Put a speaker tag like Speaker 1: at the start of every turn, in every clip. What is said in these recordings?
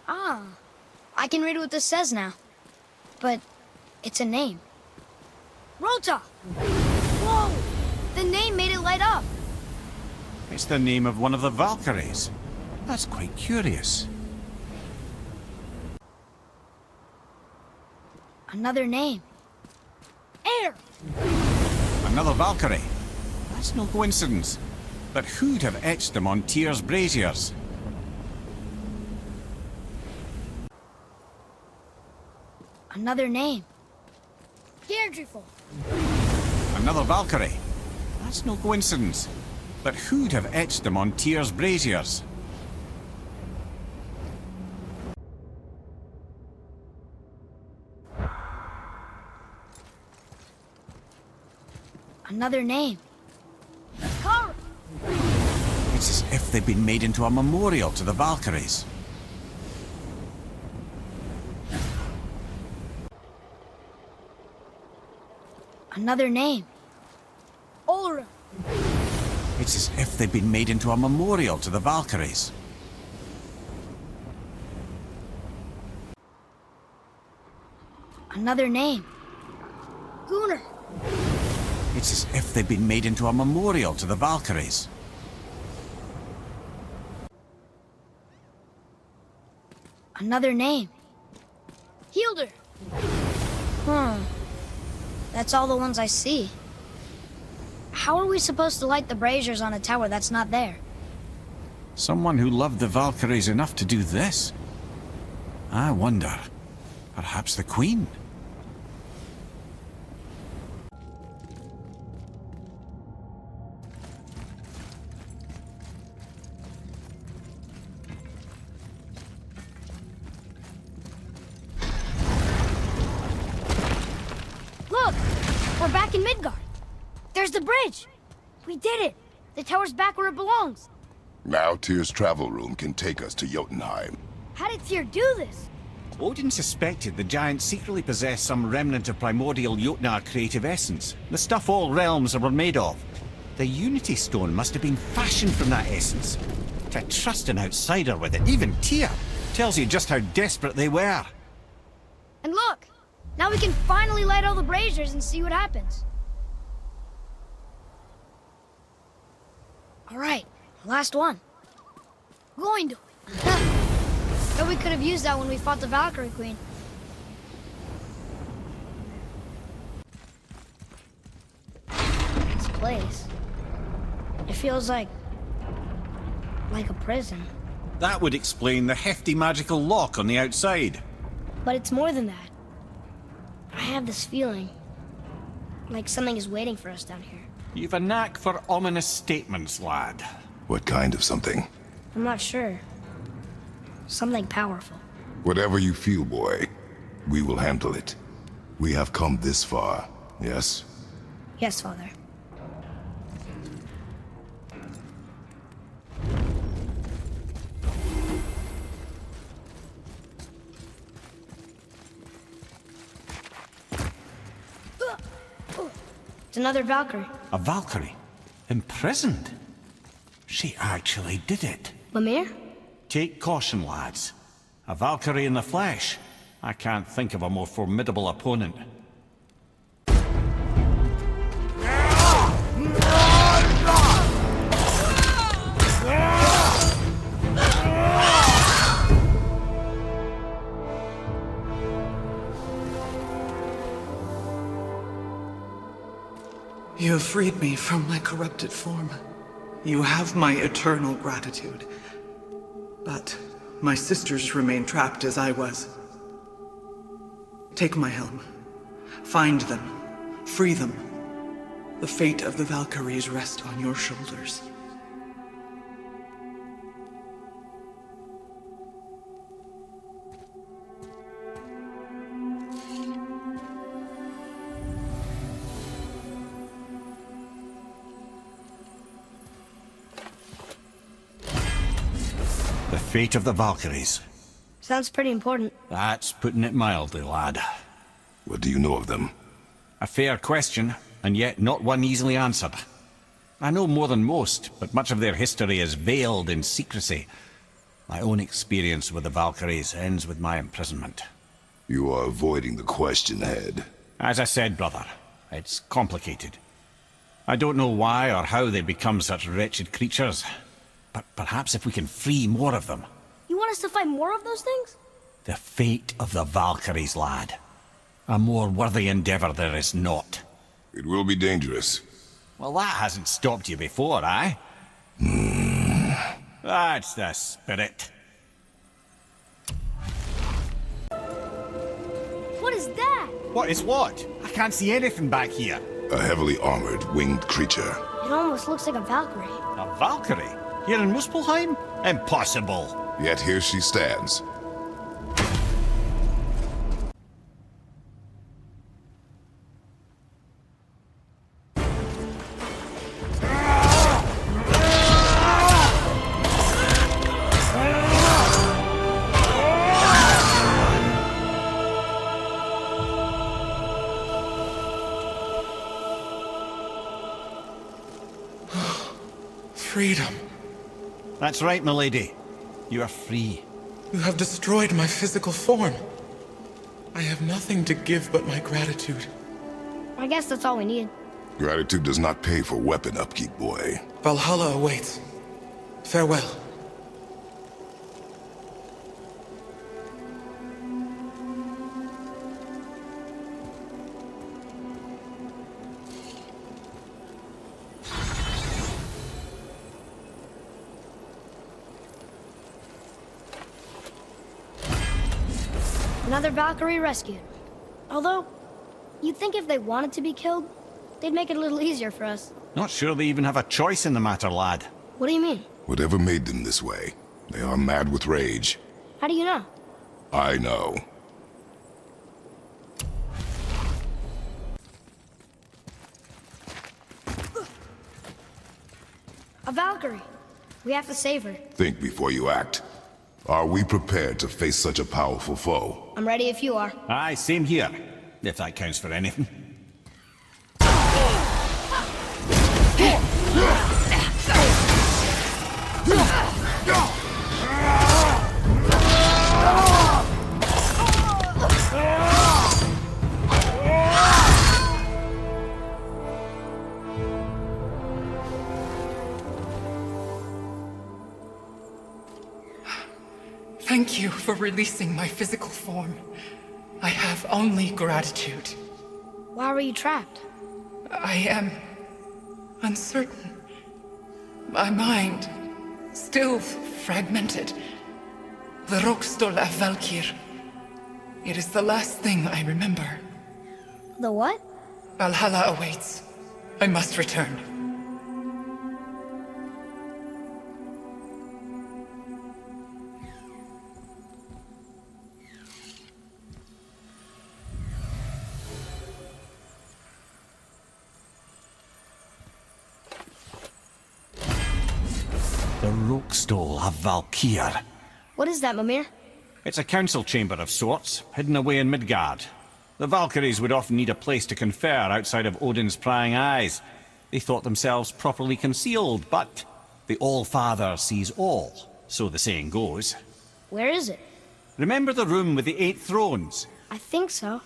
Speaker 1: Ah, I can read what this says now. But it's a name. Rota! Whoa! The name made it light up.
Speaker 2: It's the name of one of the Valkyries. That's quite curious.
Speaker 1: Another name. Air!
Speaker 2: Another Valkyrie. That's no coincidence. But who'd have etched them on Tyr's braziers?
Speaker 1: Another name. Deirdreful.
Speaker 2: Another Valkyrie. That's no coincidence. But who'd have etched them on Tyr's braziers?
Speaker 1: Another name. Kara.
Speaker 2: It's as if they'd been made into a memorial to the Valkyries.
Speaker 1: Another name. Olra.
Speaker 2: It's as if they'd been made into a memorial to the Valkyries.
Speaker 1: Another name. Gunnar.
Speaker 2: It's as if they'd been made into a memorial to the Valkyries.
Speaker 1: Another name. Hildur. That's all the ones I see. How are we supposed to light the braziers on a tower that's not there?
Speaker 2: Someone who loved the Valkyries enough to do this? I wonder. Perhaps the Queen?
Speaker 1: Look! We're back in Midgard. There's the bridge! We did it! The tower's back where it belongs.
Speaker 3: Now Tyr's travel room can take us to Jotunheim.
Speaker 1: How did Tyr do this?
Speaker 2: Odin suspected the giants secretly possessed some remnant of primordial Jotnar creative essence, the stuff all realms were made of. The Unity Stone must have been fashioned from that essence. To trust an outsider with it, even Tyr, tells you just how desperate they were.
Speaker 1: And look! Now we can finally light all the braziers and see what happens. Alright, last one. Going to. Bet we could have used that when we fought the Valkyrie Queen. This place. It feels like a prison.
Speaker 2: That would explain the hefty magical lock on the outside.
Speaker 1: But it's more than that. I have this feeling like something is waiting for us down here.
Speaker 2: You've a knack for ominous statements, lad.
Speaker 3: What kind of something?
Speaker 1: I'm not sure. Something powerful.
Speaker 3: Whatever you feel, boy, we will handle it. We have come this far, yes?
Speaker 1: Yes, Father. It's another Valkyrie.
Speaker 2: A Valkyrie? Imprisoned? She actually did it.
Speaker 1: Mimir?
Speaker 2: Take caution, lads. A Valkyrie in the flesh. I can't think of a more formidable opponent.
Speaker 4: You have freed me from my corrupted form. You have my eternal gratitude. But my sisters remain trapped as I was. Take my helm. Find them. Free them. The fate of the Valkyries rests on your shoulders.
Speaker 2: The fate of the Valkyries.
Speaker 1: Sounds pretty important.
Speaker 2: That's putting it mildly, lad.
Speaker 3: What do you know of them?
Speaker 2: A fair question, and yet not one easily answered. I know more than most, but much of their history is veiled in secrecy. My own experience with the Valkyries ends with my imprisonment.
Speaker 3: You are avoiding the question, Head.
Speaker 2: As I said, brother, it's complicated. I don't know why or how they become such wretched creatures, but perhaps if we can free more of them.
Speaker 1: You want us to fight more of those things?
Speaker 2: The fate of the Valkyries, lad. A more worthy endeavor there is not.
Speaker 3: It will be dangerous.
Speaker 2: Well, that hasn't stopped you before, eh? That's the spirit.
Speaker 1: What is that?
Speaker 2: What is what? I can't see anything back here.
Speaker 3: A heavily armored, winged creature.
Speaker 1: It almost looks like a Valkyrie.
Speaker 2: A Valkyrie? Here in Muspelheim? Impossible.
Speaker 3: Yet here she stands.
Speaker 4: Freedom.
Speaker 2: That's right, milady. You are free.
Speaker 4: You have destroyed my physical form. I have nothing to give but my gratitude.
Speaker 1: I guess that's all we need.
Speaker 3: Gratitude does not pay for weapon upkeep, boy.
Speaker 4: Valhalla awaits. Farewell.
Speaker 1: Another Valkyrie rescued. Although, you'd think if they wanted to be killed, they'd make it a little easier for us.
Speaker 2: Not sure they even have a choice in the matter, lad.
Speaker 1: What do you mean?
Speaker 3: Whatever made them this way, they are mad with rage.
Speaker 1: How do you know?
Speaker 3: I know.
Speaker 1: A Valkyrie. We have to save her.
Speaker 3: Think before you act. Are we prepared to face such a powerful foe?
Speaker 1: I'm ready if you are.
Speaker 2: Aye, same here. If that counts for anything.
Speaker 4: Thank you for releasing my physical form. I have only gratitude.
Speaker 1: Why were you trapped?
Speaker 4: I am uncertain. My mind still fragmented. The Rokstol af Valkyr. It is the last thing I remember.
Speaker 1: The what?
Speaker 4: Valhalla awaits. I must return.
Speaker 2: The Rokstol of Valkyr.
Speaker 1: What is that, Mimir?
Speaker 2: It's a council chamber of sorts, hidden away in Midgard. The Valkyries would often need a place to confer outside of Odin's prying eyes. They thought themselves properly concealed, but the All-Father sees all, so the saying goes.
Speaker 1: Where is it?
Speaker 2: Remember the room with the 8 thrones?
Speaker 1: I think so.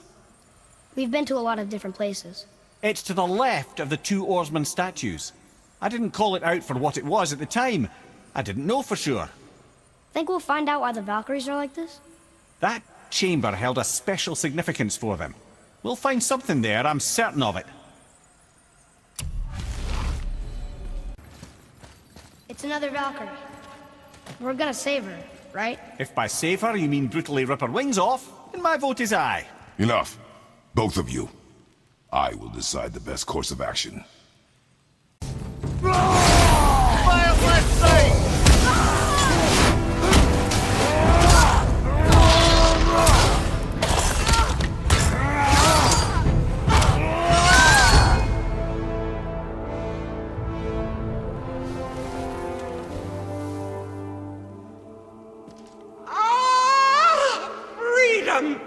Speaker 1: We've been to a lot of different places.
Speaker 2: It's to the left of the 2 oarsman statues. I didn't call it out for what it was at the time. I didn't know for sure.
Speaker 1: Think we'll find out why the Valkyries are like this?
Speaker 2: That chamber held a special significance for them. We'll find something there, I'm certain of it.
Speaker 1: It's another Valkyrie. We're gonna save her, right?
Speaker 2: If by save her you mean brutally rip her wings off, then my vote is aye.
Speaker 3: Enough. Both of you. I will decide the best course of action.
Speaker 4: Freedom!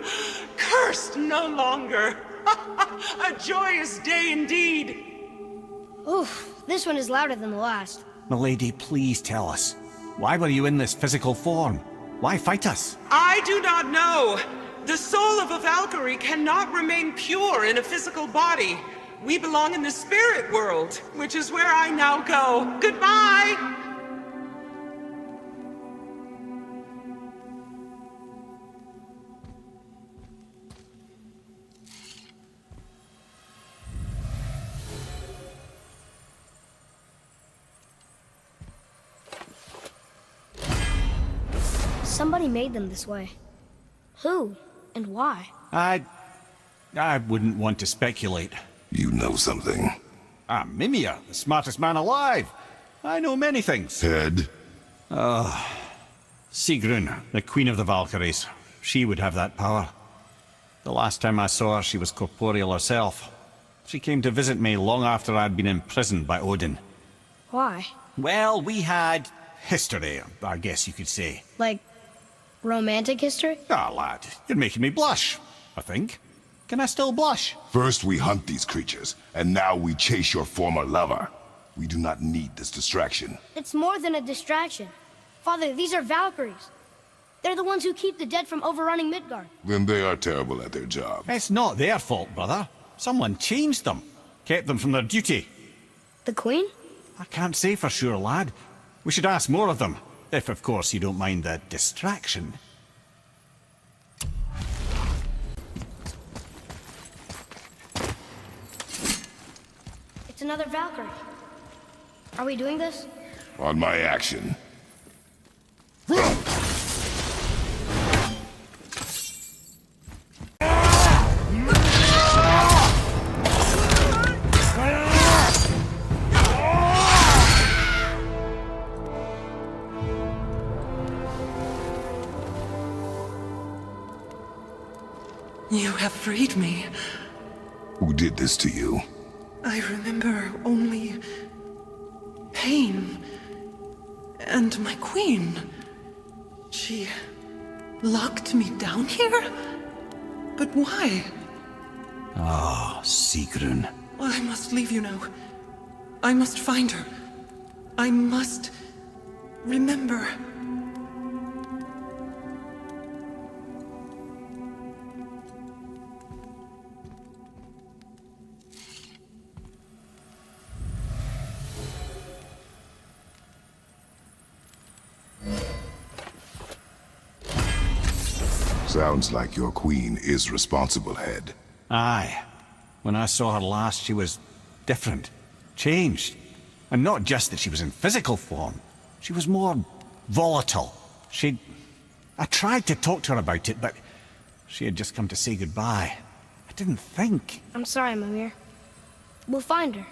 Speaker 4: Cursed no longer! A joyous day indeed!
Speaker 1: Oof, this one is louder than the last.
Speaker 2: Milady, please tell us. Why were you in this physical form? Why fight us?
Speaker 4: I do not know. The soul of a Valkyrie cannot remain pure in a physical body. We belong in the spirit world, which is where I now go. Goodbye!
Speaker 1: Somebody made them this way. Who and why?
Speaker 2: I wouldn't want to speculate.
Speaker 3: You know something.
Speaker 2: I'm Mimir, the smartest man alive. I know many things.
Speaker 3: Head?
Speaker 2: Sigrun, the queen of the Valkyries. She would have that power. The last time I saw her, she was corporeal herself. She came to visit me long after I'd been imprisoned by Odin.
Speaker 1: Why?
Speaker 2: Well, we had history, I guess you could say.
Speaker 1: Like, romantic history?
Speaker 2: Ah, lad, you're making me blush, I think. Can I still blush?
Speaker 3: First we hunt these creatures, and now we chase your former lover. We do not need this distraction.
Speaker 1: It's more than a distraction. Father, these are Valkyries. They're the ones who keep the dead from overrunning Midgard.
Speaker 3: Then they are terrible at their job.
Speaker 2: It's not their fault, brother. Someone changed them. Kept them from their duty.
Speaker 1: The Queen?
Speaker 2: I can't say for sure, lad. We should ask more of them. If, of course, you don't mind the distraction.
Speaker 1: It's another Valkyrie. Are we doing this?
Speaker 3: On my action.
Speaker 4: You have freed me.
Speaker 3: Who did this to you?
Speaker 4: I remember only pain. And my queen. She locked me down here? But why?
Speaker 2: Ah, Sigrun.
Speaker 4: I must leave you now. I must find her. I must remember.
Speaker 3: Sounds like your queen is responsible, Head.
Speaker 2: Aye. When I saw her last, she was different. Changed. And not just that she was in physical form. She was more volatile. I tried to talk to her about it, but she had just come to say goodbye. I didn't think.
Speaker 1: I'm sorry, Mimir. We'll find her.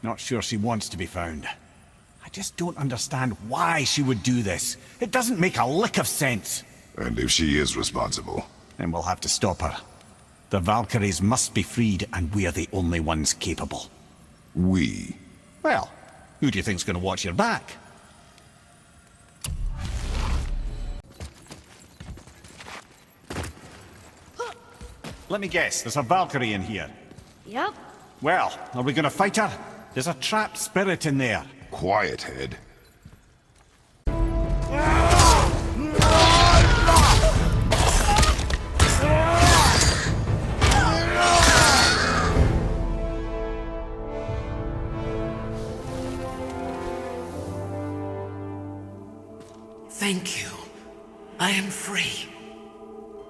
Speaker 2: Not sure she wants to be found. I just don't understand why she would do this. It doesn't make a lick of sense.
Speaker 3: And if she is responsible?
Speaker 2: Then we'll have to stop her. The Valkyries must be freed, and we're the only ones capable.
Speaker 3: We?
Speaker 2: Well, who do you think's gonna watch your back? Let me guess, there's a Valkyrie in here.
Speaker 1: Yep.
Speaker 2: Well, are we gonna fight her? There's a trapped spirit in there.
Speaker 3: Quiet, Head.
Speaker 4: Thank you. I am free.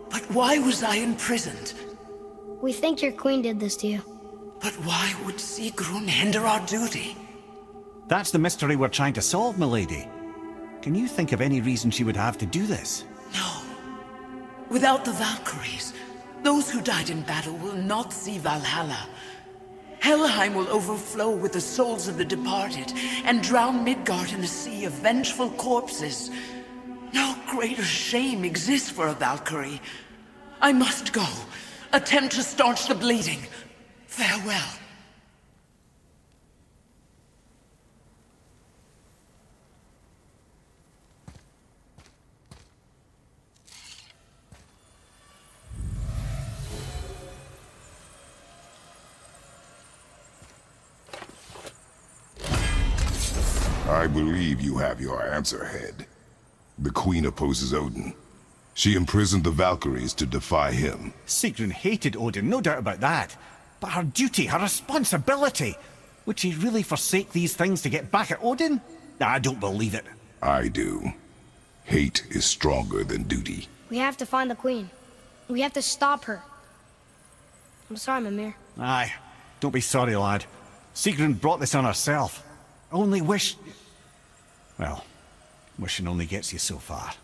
Speaker 4: But why was I imprisoned?
Speaker 1: We think your queen did this to you.
Speaker 4: But why would Sigrun hinder our duty?
Speaker 2: That's the mystery we're trying to solve, milady. Can you think of any reason she would have to do this?
Speaker 4: No. Without the Valkyries, those who died in battle will not see Valhalla. Helheim will overflow with the souls of the departed and drown Midgard in a sea of vengeful corpses. No greater shame exists for a Valkyrie. I must go. Attempt to staunch the bleeding. Farewell.
Speaker 3: I believe you have your answer, Head. The Queen opposes Odin. She imprisoned the Valkyries to defy him.
Speaker 2: Sigrun hated Odin, no doubt about that. But her duty, her responsibility... Would she really forsake these things to get back at Odin? I don't believe it.
Speaker 3: I do. Hate is stronger than duty.
Speaker 1: We have to find the Queen. We have to stop her. I'm sorry, Mimir.
Speaker 2: Aye. Don't be sorry, lad. Sigrun brought this on herself. Only wish... Well, wishing only gets you so far.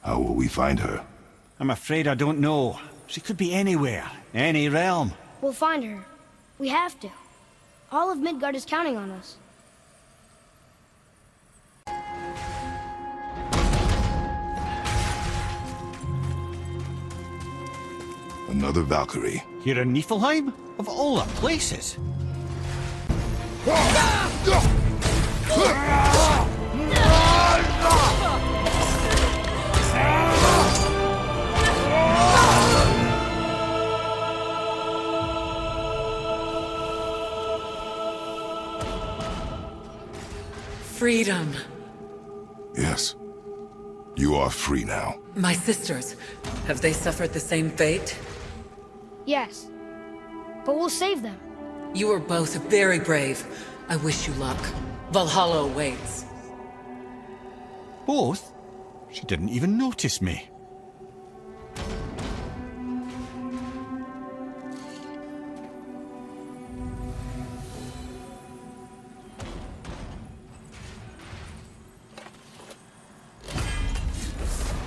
Speaker 3: How will we find her?
Speaker 2: I'm afraid I don't know. She could be anywhere, any realm.
Speaker 1: We'll find her. We have to. All of Midgard is counting on us.
Speaker 3: Another Valkyrie.
Speaker 2: Here in Niflheim? Of all the places.
Speaker 4: Freedom.
Speaker 3: Yes. You are free now.
Speaker 4: My sisters, have they suffered the same fate?
Speaker 1: Yes. But we'll save them.
Speaker 4: You are both very brave. I wish you luck. Valhalla awaits.
Speaker 2: Both? She didn't even notice me.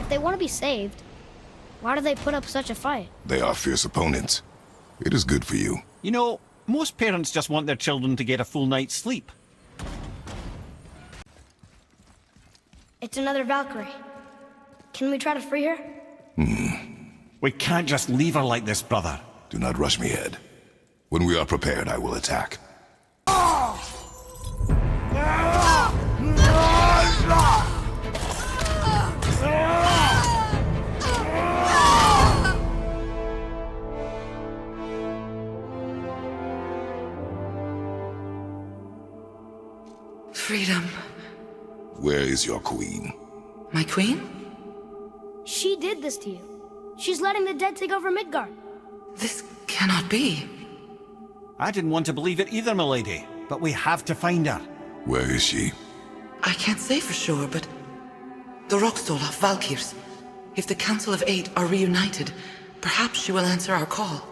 Speaker 1: If they want to be saved, why do they put up such a fight?
Speaker 3: They are fierce opponents. It is good for you.
Speaker 2: You know, most parents just want their children to get a full night's sleep.
Speaker 1: It's another Valkyrie. Can we try to free her?
Speaker 2: We can't just leave her like this, brother.
Speaker 3: Do not rush me, Ed. When we are prepared, I will attack.
Speaker 4: Freedom.
Speaker 3: Where is your queen?
Speaker 4: My queen?
Speaker 1: She did this to you. She's letting the dead take over Midgard.
Speaker 4: This cannot be.
Speaker 2: I didn't want to believe it either, milady. But we have to find her.
Speaker 3: Where is she?
Speaker 4: I can't say for sure, but... The Rockstall of Valkyrs. If the Council of Eight are reunited, perhaps she will answer our call.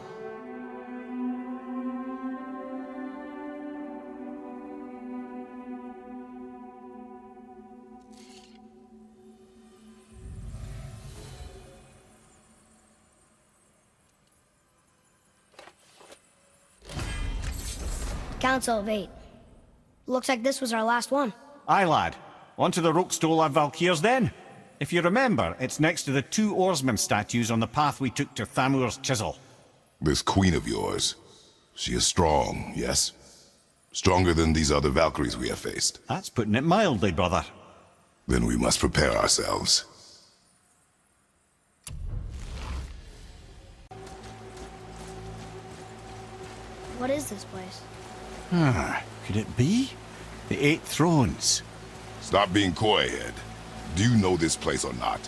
Speaker 1: Council of Eight. Looks like this was our last one.
Speaker 2: Aye, lad. On to the Rokestola Valkyrs then. If you remember, it's next to the two oarsmen statues on the path we took to Thamur's chisel.
Speaker 3: This queen of yours. She is strong, yes? Stronger than these other Valkyries we have faced.
Speaker 2: That's putting it mildly, brother.
Speaker 3: Then we must prepare ourselves.
Speaker 1: What is this place?
Speaker 2: Could it be? The Eight Thrones.
Speaker 3: Stop being coy, Ed. Do you know this place or not?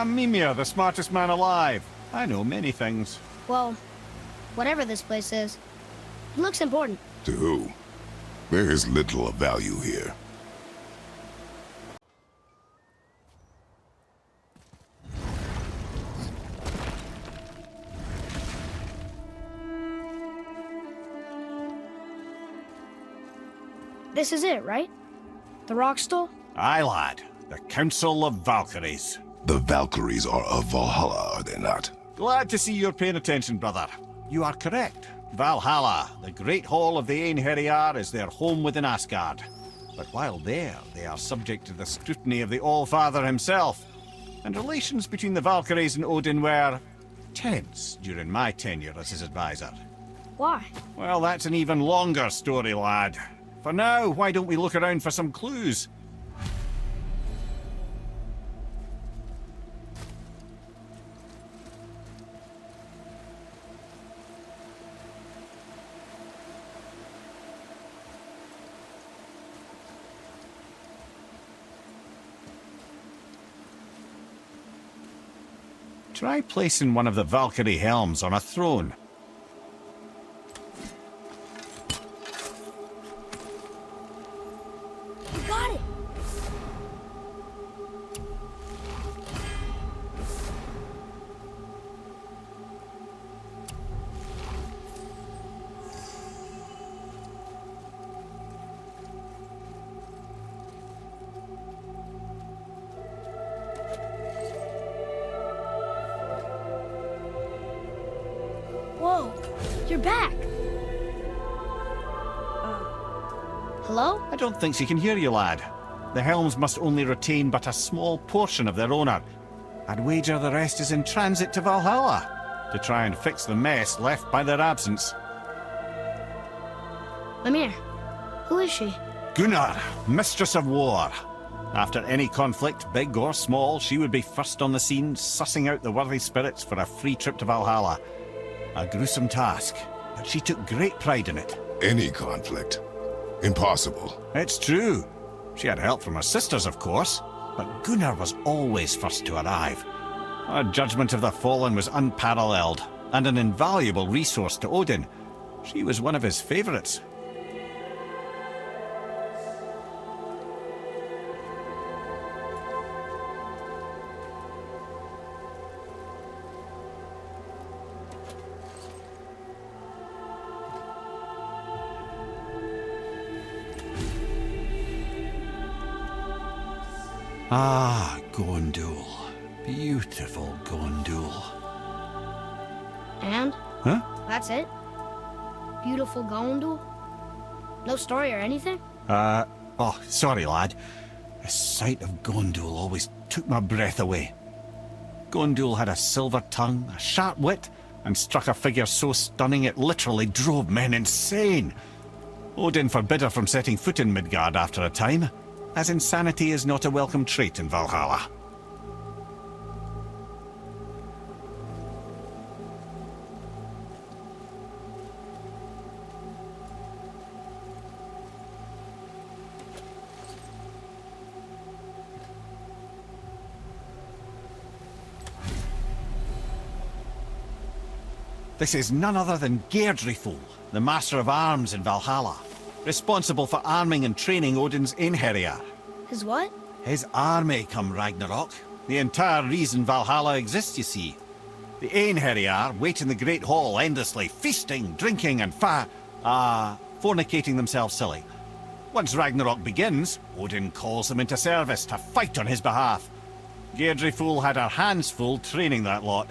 Speaker 2: Mimir, the smartest man alive. I know many things.
Speaker 1: Well, whatever this place is, it looks important.
Speaker 3: To who? There is little of value here.
Speaker 1: This is it, right? The Rockstall?
Speaker 2: Aye, lad. The Council of Valkyries.
Speaker 3: The Valkyries are of Valhalla, are they not?
Speaker 2: Glad to see you're paying attention, brother. You are correct. Valhalla, the great hall of the Einherjar, is their home within Asgard. But while there, they are subject to the scrutiny of the All-Father himself. And relations between the Valkyries and Odin were tense during my tenure as his advisor.
Speaker 1: Why?
Speaker 2: Well, that's an even longer story, lad. For now, why don't we look around for some clues? Try placing one of the Valkyrie helms on a throne.
Speaker 1: You got it! Whoa, you're back. Hello?
Speaker 2: I don't think she can hear you, lad. The helms must only retain but a small portion of their owner. I'd wager the rest is in transit to Valhalla to try and fix the mess left by their absence.
Speaker 1: Lemire, who is she?
Speaker 2: Gunnar, Mistress of War. After any conflict, big or small, she would be first on the scene, sussing out the worthy spirits for a free trip to Valhalla. A gruesome task, but she took great pride in it.
Speaker 3: Any conflict. Impossible.
Speaker 2: It's true. She had help from her sisters, of course, but Gunnar was always first to arrive. Her judgment of the fallen was unparalleled, and an invaluable resource to Odin. She was one of his favorites. Ah, Gondul. Beautiful Gondul.
Speaker 1: And?
Speaker 2: Huh?
Speaker 1: That's it? Beautiful Gondul? No story or anything?
Speaker 2: Oh, sorry, lad. The sight of Gondul always took my breath away. Gondul had a silver tongue, a sharp wit, and struck a figure so stunning it literally drove men insane. Odin forbid her from setting foot in Midgard after a time, as insanity is not a welcome trait in Valhalla. This is none other than Geirdriful, the Master of Arms in Valhalla, responsible for arming and training Odin's Einherjar.
Speaker 1: His what?
Speaker 2: His army come Ragnarok. The entire reason Valhalla exists, you see. The Einherjar wait in the Great Hall endlessly, feasting, drinking, and fornicating themselves silly. Once Ragnarok begins, Odin calls them into service to fight on his behalf. Geirdriful had her hands full training that lot.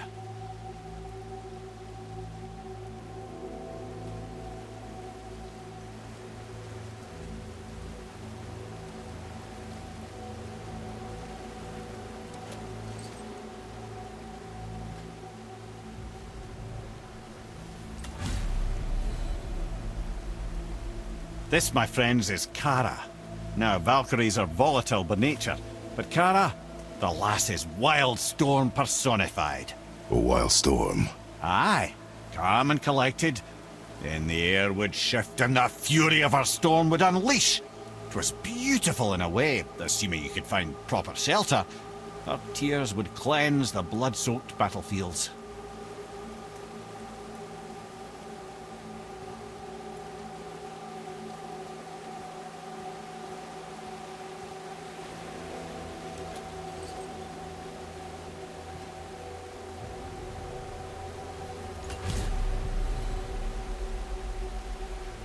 Speaker 2: This, my friends, is Kara. Now, Valkyries are volatile by nature, but Kara, the lass is wild storm personified.
Speaker 3: A wild storm.
Speaker 2: Aye, calm and collected. Then the air would shift and the fury of her storm would unleash. 'Twas beautiful in a way, assuming you could find proper shelter. Her tears would cleanse the blood-soaked battlefields.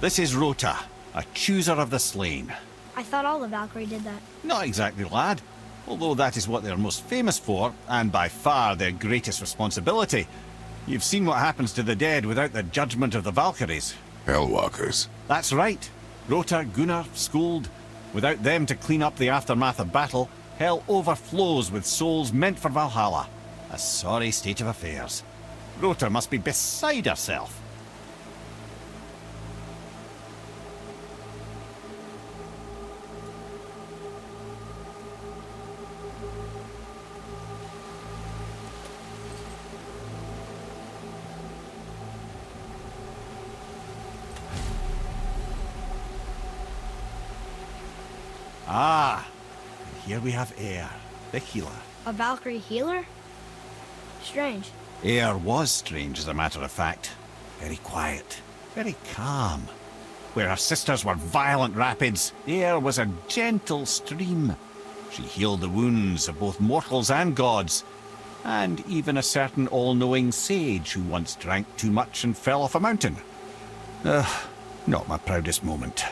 Speaker 2: This is Rota, a chooser of the slain.
Speaker 1: I thought all the Valkyrie did that.
Speaker 2: Not exactly, lad. Although that is what they're most famous for, and by far their greatest responsibility. You've seen what happens to the dead without the judgment of the Valkyries.
Speaker 3: Hellwalkers.
Speaker 2: That's right. Rota, Gunnar, Skuld. Without them to clean up the aftermath of battle, hell overflows with souls meant for Valhalla. A sorry state of affairs. Rota must be beside herself. Ah, and here we have Eir, the healer.
Speaker 1: A Valkyrie healer? Strange.
Speaker 2: Air was strange, as a matter of fact. Very quiet, very calm. Where her sisters were violent rapids, the air was a gentle stream. She healed the wounds of both mortals and gods, and even a certain all-knowing sage who once drank too much and fell off a mountain. Not my proudest moment.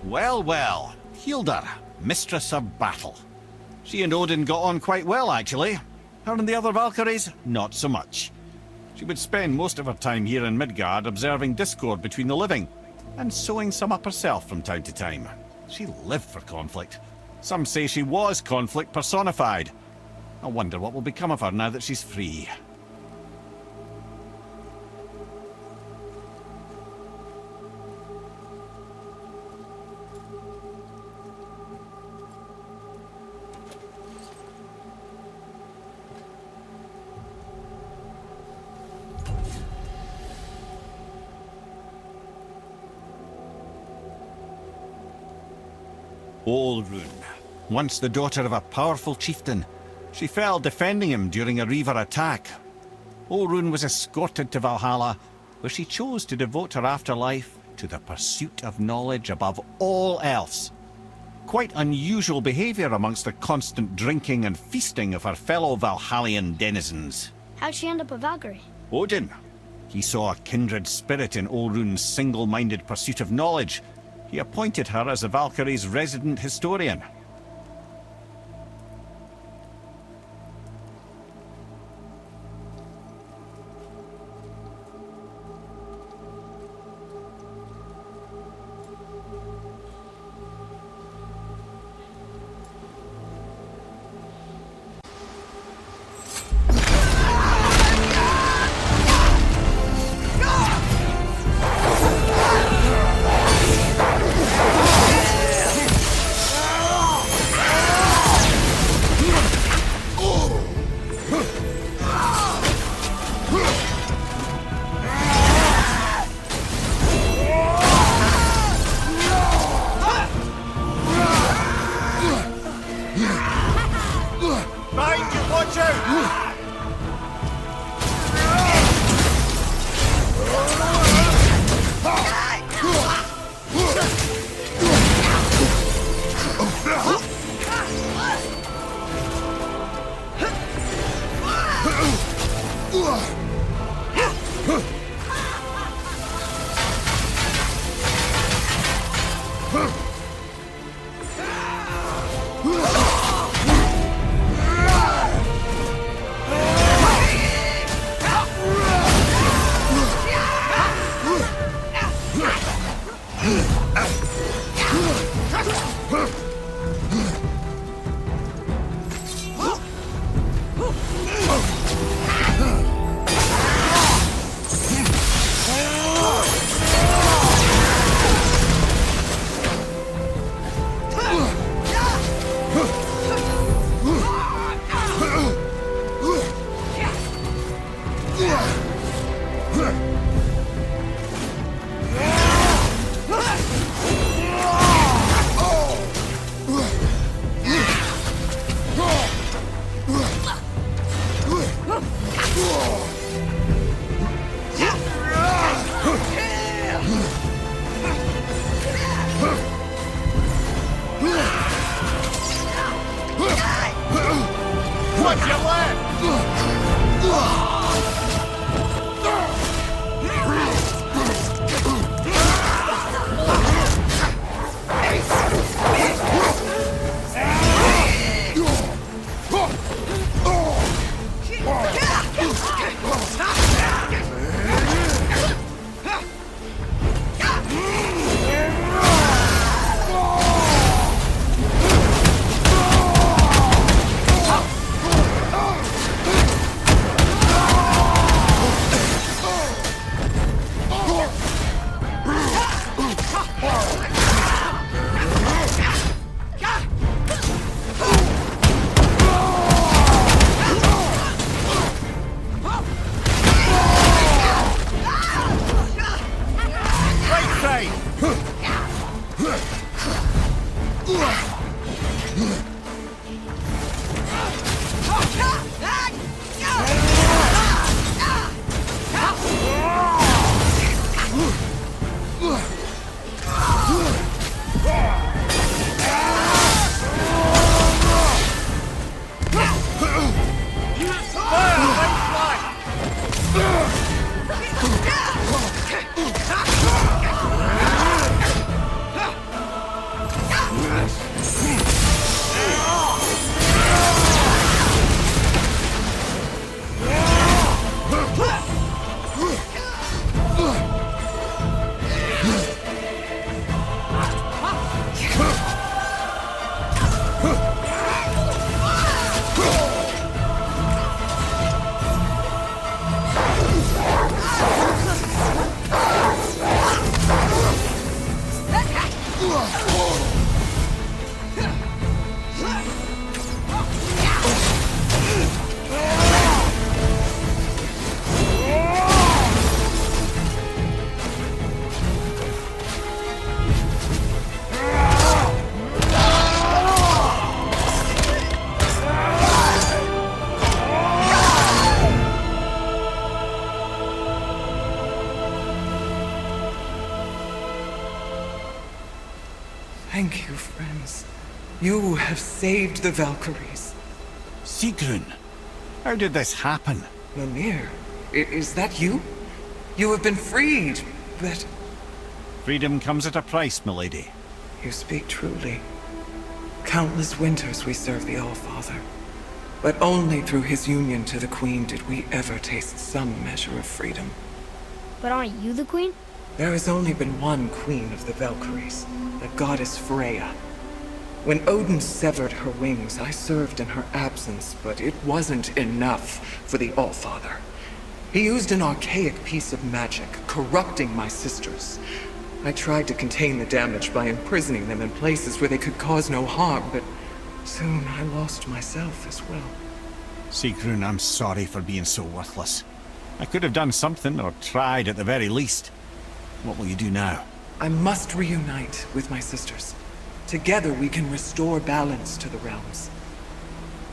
Speaker 2: Well, well, Hilda, mistress of battle. She and Odin got on quite well, actually. Her and the other Valkyries, not so much. She would spend most of her time here in Midgard observing discord between the living, and sewing some up herself from time to time. She lived for conflict. Some say she was conflict personified. I wonder what will become of her now that she's free. Olrun, once the daughter of a powerful chieftain, she fell defending him during a Reaver attack. Olrun was escorted to Valhalla, where she chose to devote her afterlife to the pursuit of knowledge above all else. Quite unusual behavior amongst the constant drinking and feasting of her fellow Valhallian denizens.
Speaker 1: How'd she end up a Valkyrie?
Speaker 2: Odin. He saw a kindred spirit in Olrun's single-minded pursuit of knowledge. He appointed her as the Valkyrie's resident historian.
Speaker 5: Thank you, friends. You have saved the Valkyries.
Speaker 2: Sigrun, how did this happen?
Speaker 5: Mimir, is that you? You have been freed, but...
Speaker 2: Freedom comes at a price, milady.
Speaker 5: You speak truly. Countless winters we served the All-Father. But only through his union to the Queen did we ever taste some measure of freedom.
Speaker 1: But aren't you the queen?
Speaker 5: There has only been one Queen of the Valkyries, the goddess Freya. When Odin severed her wings, I served in her absence, but it wasn't enough for the All-Father. He used an archaic piece of magic, corrupting my sisters. I tried to contain the damage by imprisoning them in places where they could cause no harm, but soon I lost myself as well.
Speaker 2: Sigrun, I'm sorry for being so worthless. I could have done something, or tried at the very least. What will you do now?
Speaker 5: I must reunite with my sisters. Together we can restore balance to the realms.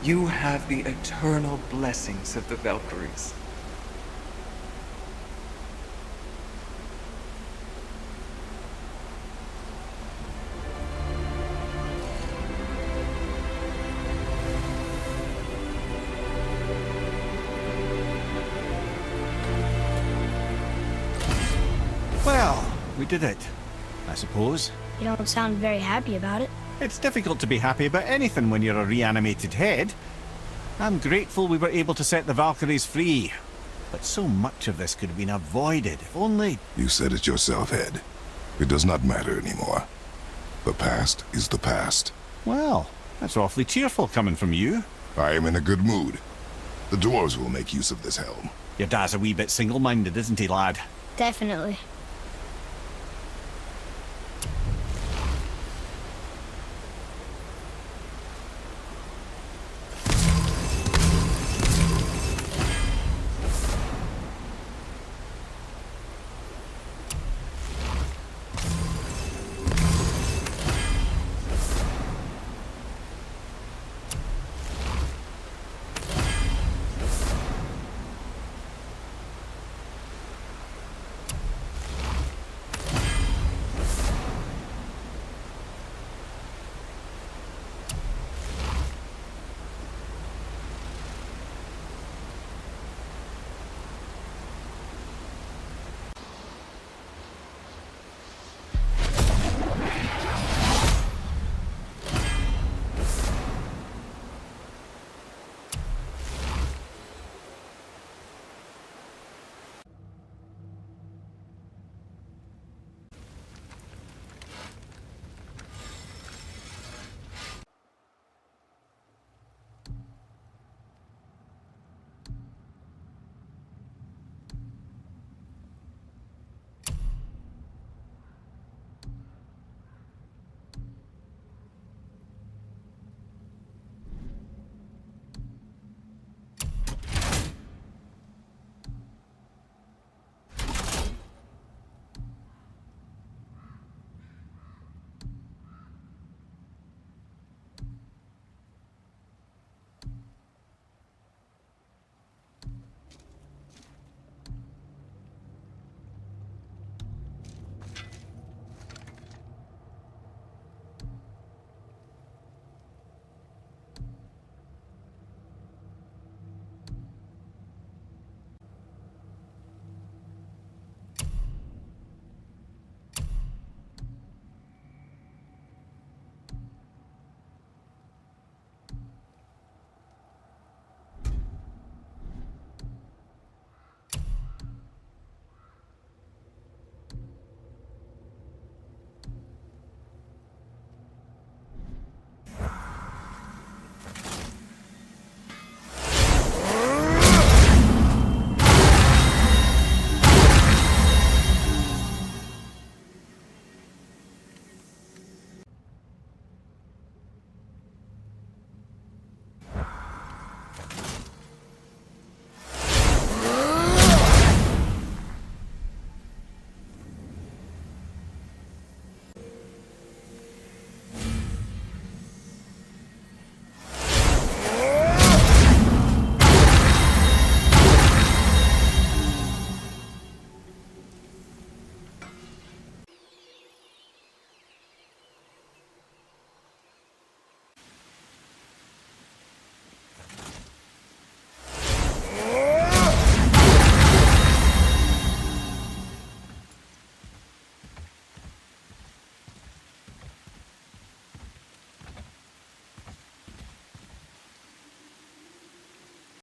Speaker 5: You have the eternal blessings of the Valkyries.
Speaker 2: Well, we did it, I suppose.
Speaker 1: You don't sound very happy about it.
Speaker 2: It's difficult to be happy about anything when you're a reanimated head. I'm grateful we were able to set the Valkyries free. But so much of this could have been avoided, if only...
Speaker 3: You said it yourself, Ed. It does not matter anymore. The past is the past.
Speaker 2: Well, that's awfully cheerful coming from you.
Speaker 3: I am in a good mood. The dwarves will make use of this helm.
Speaker 2: Your dad's a wee bit single-minded, isn't he, lad?
Speaker 1: Definitely.